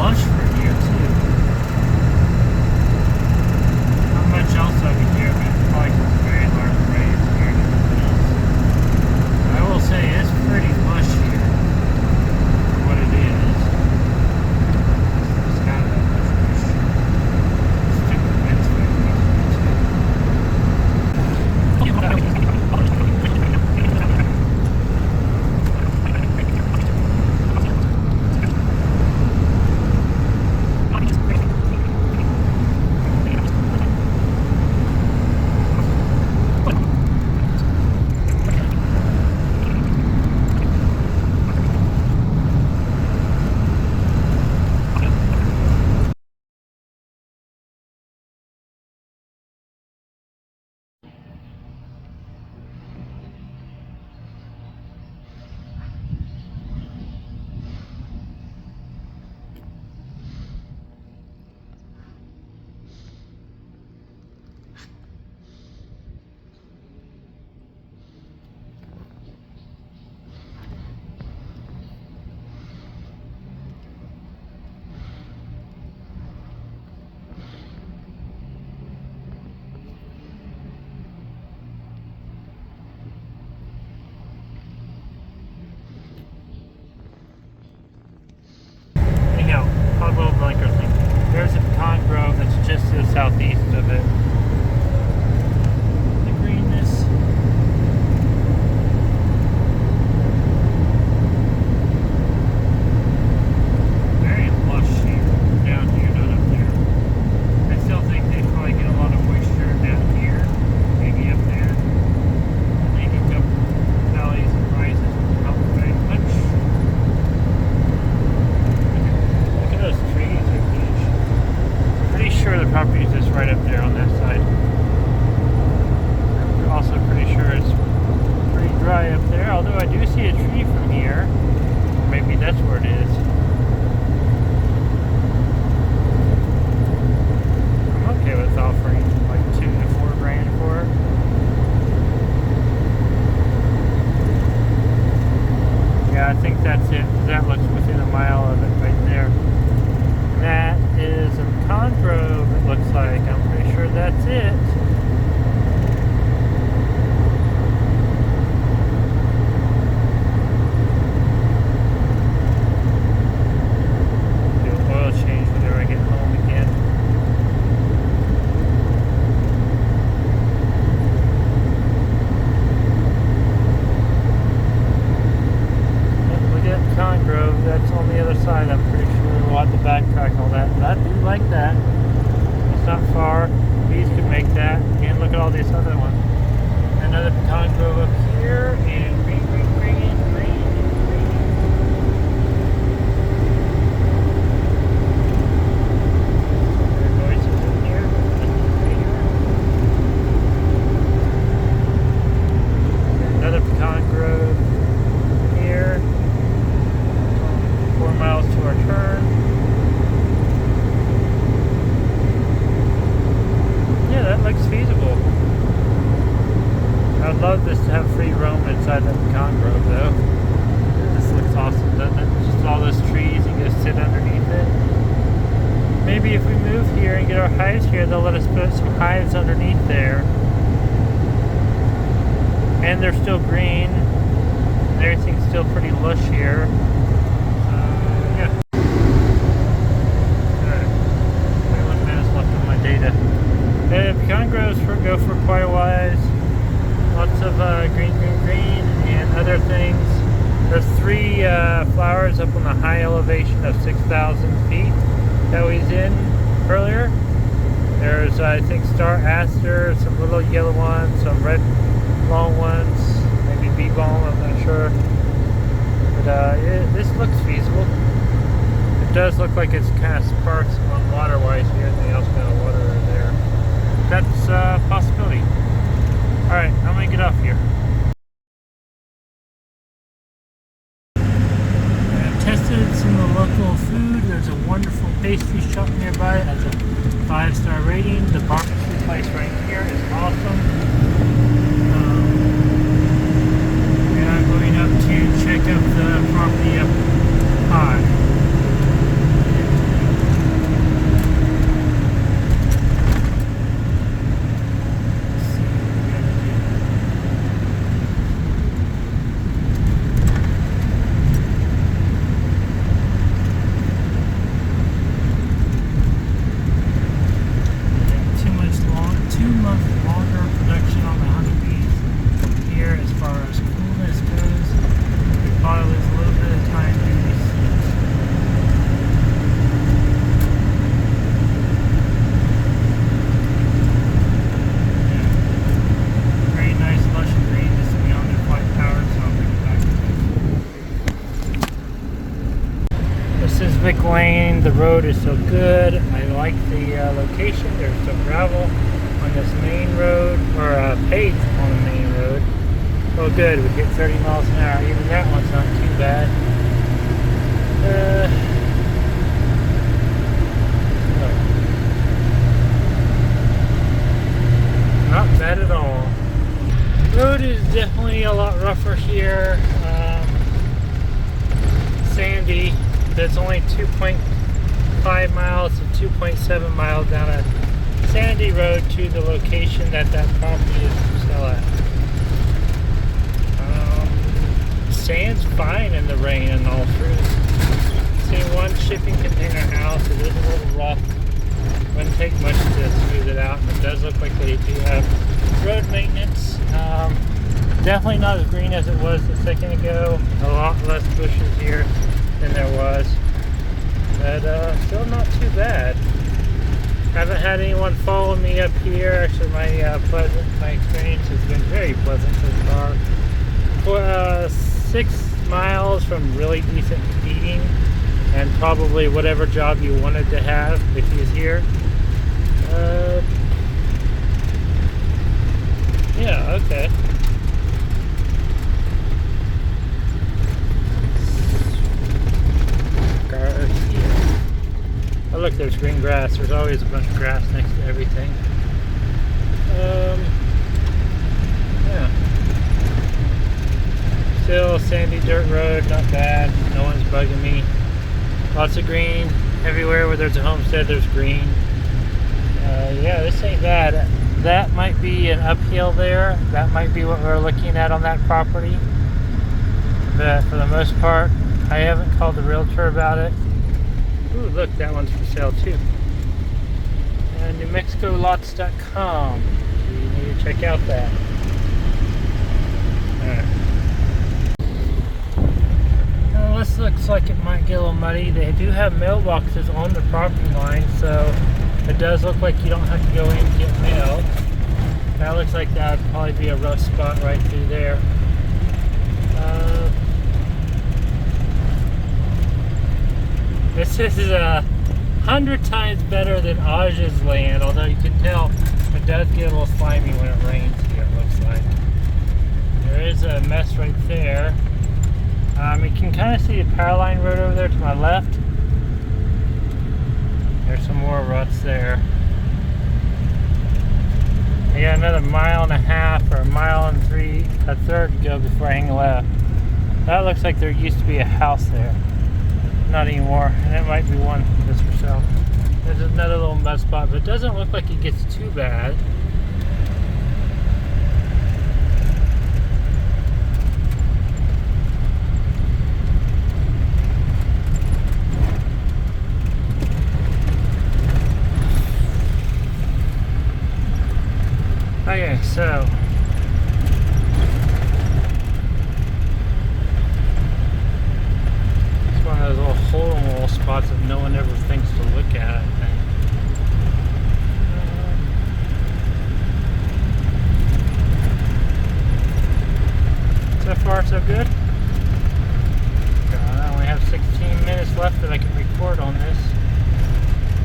lush for here too. Not much else over here, but probably some very large rays here and everything else. I will say it's pretty lush here for what it is. It's kind of that lush. Stupid wind's very much. Little blinker thing. There's a pecan grove that's just to the southeast of it. The greenness. Very lush here, down here, not up there. I still think they probably get a lot of moisture down here, maybe up there. Leading up valleys and rises not very much. Those trees are huge. Pretty sure the property is just right up there on that side. I'm also pretty sure it's pretty dry up there, although I do see a tree from here. Maybe that's where it is. I'm okay with offering like $2 to $4 grand for it. Yeah, I think that's it. That looks within a mile of it right there. That is a pecan grove, it looks like. I'm pretty sure that's it. Do an oil change whenever I get home again. Look at pecan grove, that's on the other side, I'm pretty sure. We'll have to backtrack all that, but I do like that. It's not far. Bees could make that. And look at all these other ones. Another pecan grove up here, and green. There are noises in here. Another pecan grove here. 4 miles to our turn. Yeah, that looks feasible. I'd love this to have free roam inside that pecan grove though. This looks awesome, doesn't it? Just all those trees, you can just sit underneath it. Maybe if we move here and get our hives here, they'll let us put some hives underneath there. And they're still green. And everything's still pretty lush here. The pecan groves go for quite a while. Lots of green, and other things. There's 3 flowers up on the high elevation of 6,000 feet that we was in earlier. There's, I think, star aster, some little yellow ones, some red long ones, maybe bee balm, I'm not sure. But this looks feasible. It does look like it's kind of sparse on water-wise here, and they also got a water there. That's a possibility. Alright, I'm going to get off here. I've tested some of the local food. There's a wonderful pastry shop nearby. It has a 5-star rating. The barbecue place right here is awesome. And I'm going up to check out the property up high. specific lane. The road is so good. I like the location. There's some gravel on this main road, or paved on the main road. Oh good, we get 30 miles an hour. Even that one's not too bad. Not bad at all. Road is definitely a lot rougher here. Sandy. That's only 2.5 miles to 2.7 miles down a sandy road to the location that property is for sale at. Sand's fine in the rain and all through. See one shipping container house. It is a little rough. Wouldn't take much to smooth it out, and it does look like they do have road maintenance. Definitely not as green as it was a second ago. A lot less bushes here than there was, but still not too bad. Haven't had anyone follow me up here. Actually, my experience has been very pleasant so far. For 6 miles from really decent feeding, and probably whatever job you wanted to have if he was here. Yeah, okay. Oh look, there's green grass. There's always a bunch of grass next to everything. Yeah. Still sandy dirt road, not bad. No one's bugging me. Lots of green. Everywhere where there's a homestead, there's green. Yeah, this ain't bad. That might be an uphill there. That might be what we're looking at on that property. But for the most part, I haven't called the realtor about it. Ooh, look, that one's for sale too. NewMexicoLots.com. You need to check out that. Alright. This looks like it might get a little muddy. They do have mailboxes on the property line, so it does look like you don't have to go in and get mail. That looks like that would probably be a rough spot right through there. This is 100 times better than Aj's land, although you can tell it does get a little slimy when it rains here, it looks like. There is a mess right there. You can kind of see the power line road over there to my left. There's some more ruts there. I got another 1.5 miles or 1.3 miles to go before I hang left. That looks like there used to be a house there. Not anymore, and it might be one that's for sale. There's another little mud spot, but it doesn't look like it gets too bad. Okay, so it's one of those little hole-in-the-wall spots that no one ever thinks to look at, I think. So far, so good. God, I only have 16 minutes left that I can record on this.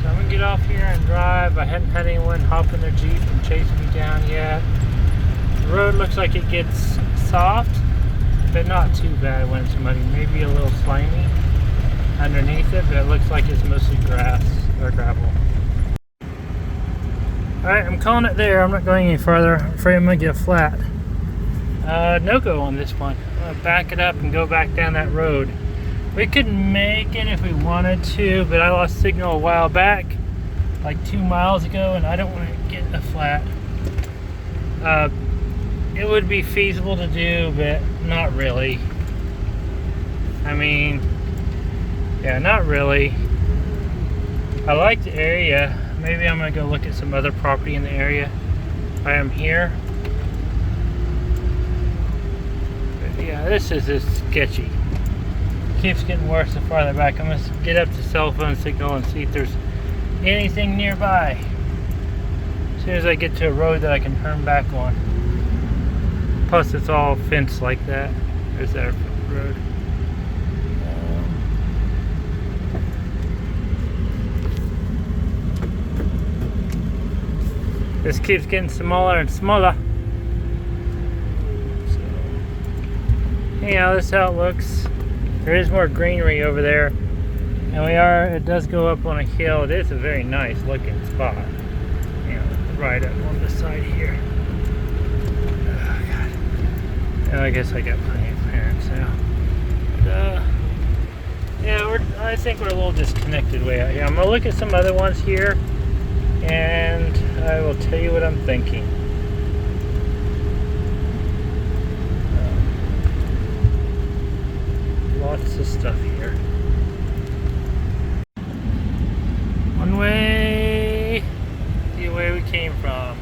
So I'm gonna get off here and drive. I hadn't had anyone hop in their Jeep and chase me down yet. The road looks like it gets soft, but not too bad when it's muddy. Maybe a little slimy underneath it, but it looks like it's mostly grass or gravel. Alright, I'm calling it there. I'm not going any farther. I'm afraid I'm gonna get flat. No go on this one. I'm gonna back it up and go back down that road. We could make it if we wanted to, but I lost signal a while back, like 2 miles ago, and I don't want to get a flat. It would be feasible to do, but not really. I mean, yeah, not really. I like the area. Maybe I'm gonna go look at some other property in the area. I am here. But yeah, this is just sketchy. Keeps getting worse the farther back. I'm gonna get up to cell phone signal and see if there's anything nearby. As soon as I get to a road that I can turn back on. Plus it's all fenced like that. There's that road. This keeps getting smaller and smaller. So, anyhow, this is how it looks. There is more greenery over there. And it does go up on a hill. It is a very nice looking spot. You know, right up on the side here. Oh, God. And I guess I got plenty of clearance now. But, yeah, I think we're a little disconnected way out here. I'm going to look at some other ones here. And I will tell you what I'm thinking. Lots of stuff here. One way, the way we came from.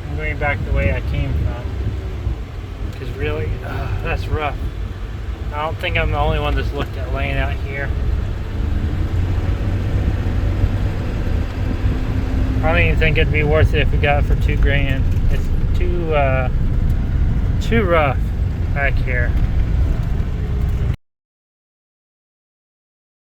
I'm going back the way I came from. Because really, that's rough. I don't think I'm the only one that's looked at laying out here. I don't even think it'd be worth it if we got it for $2 grand. It's too rough back here.